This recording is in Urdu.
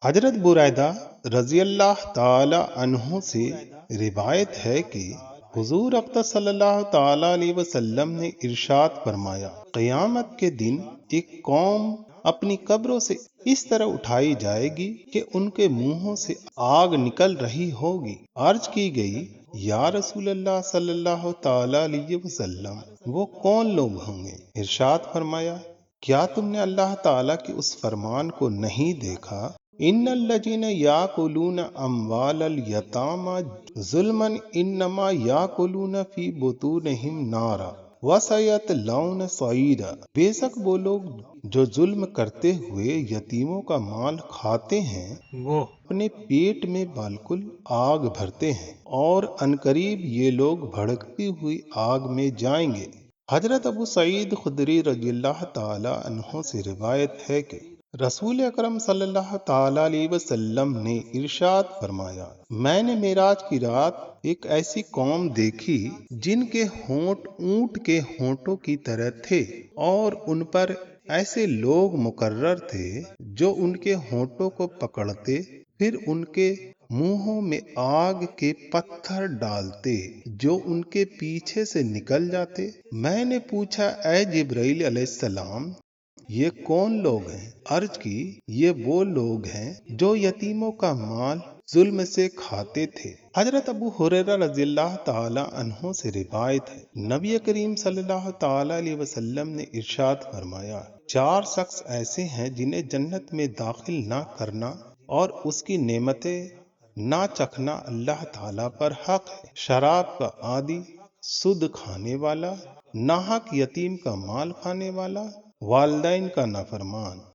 حضرت برائدہ رضی اللہ تعالی عنہ سے روایت ہے کہ حضور اقدس صلی اللہ تعالی علیہ وسلم نے ارشاد فرمایا، قیامت کے دن ایک قوم اپنی قبروں سے اس طرح اٹھائی جائے گی کہ ان کے منہوں سے آگ نکل رہی ہوگی۔ عرض کی گئی، یا رسول اللہ صلی اللہ تعالی علیہ وسلم، وہ کون لوگ ہوں گے؟ ارشاد فرمایا، کیا تم نے اللہ تعالیٰ کے اس فرمان کو نہیں دیکھا، ان الذین یاکلون اموال الیتامی ظلما انما یاکلون فی بطونہم نارا وسیصلون سعیرا۔ بے شک وہ لوگ جو ظلم کرتے ہوئے یتیموں کا مال کھاتے ہیں وہ اپنے پیٹ میں بالکل آگ بھرتے ہیں، اور عنقریب یہ لوگ بھڑکتی ہوئی آگ میں جائیں گے۔ حضرت ابو سعید خدری رضی اللہ تعالی عنہ سے روایت ہے کہ رسول اکرم صلی اللہ تعالی علیہ وسلم نے ارشاد فرمایا، میں نے معراج کی رات ایک ایسی قوم دیکھی جن کے ہونٹ اونٹ کے ہونٹوں کی طرح تھے، اور ان پر ایسے لوگ مقرر تھے جو ان کے ہونٹوں کو پکڑتے، پھر ان کے منہوں میں آگ کے پتھر ڈالتے جو ان کے پیچھے سے نکل جاتے۔ میں نے پوچھا، اے جبرائیل علیہ السلام، یہ کون لوگ ہیں؟ عرض کی، یہ وہ لوگ ہیں جو یتیموں کا مال ظلم سے کھاتے تھے۔ حضرت ابو ہریرہ رضی اللہ تعالی عنہ سے روایت ہے، نبی کریم صلی اللہ تعالی علیہ وسلم نے ارشاد فرمایا، 4 شخص ایسے ہیں جنہیں جنت میں داخل نہ کرنا اور اس کی نعمتیں نہ چکھنا اللہ تعالیٰ پر حق ہے: شراب کا عادی، سود کھانے والا، ناحق یتیم کا مال کھانے والا، والدین کا نافرمان۔